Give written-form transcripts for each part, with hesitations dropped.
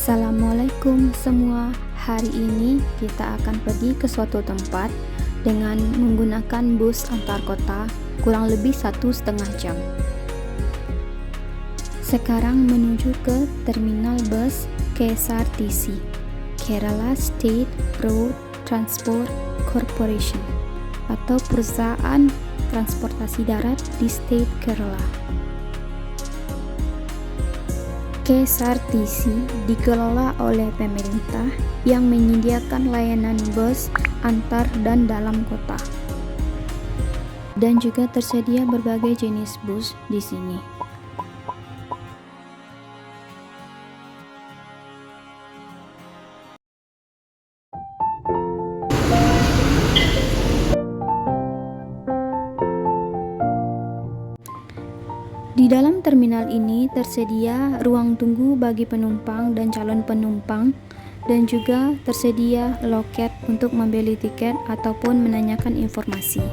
Assalamualaikum semua. Hari ini kita akan pergi ke suatu tempat dengan menggunakan bus antar kota kurang lebih 1,5 jam. Sekarang menuju ke terminal bus KSRTC, Kerala State Road Transport Corporation, atau perusahaan transportasi darat di State Kerala. KSRTC dikelola oleh pemerintah yang menyediakan layanan bus antar dan dalam kota. Dan juga tersedia berbagai jenis bus di sini. Di dalam terminal ini tersedia ruang tunggu bagi penumpang dan calon penumpang, dan juga tersedia loket untuk membeli tiket ataupun menanyakan informasi.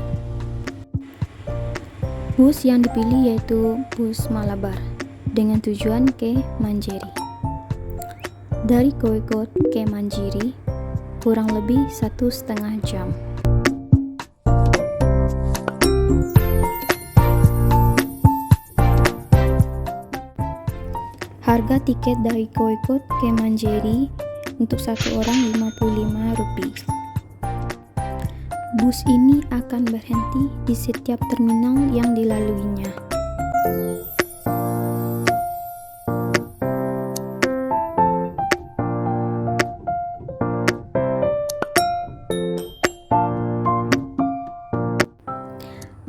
Bus yang dipilih yaitu bus Malabar dengan tujuan ke Manjeri. Dari Koikot ke Manjeri kurang lebih 1,5 jam. Harga tiket dari Koikot ke Manjeri untuk satu orang Rp55. Bus ini akan berhenti di setiap terminal yang dilaluinya.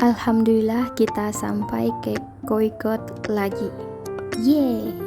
Alhamdulillah kita sampai ke Koikot lagi. Yeay!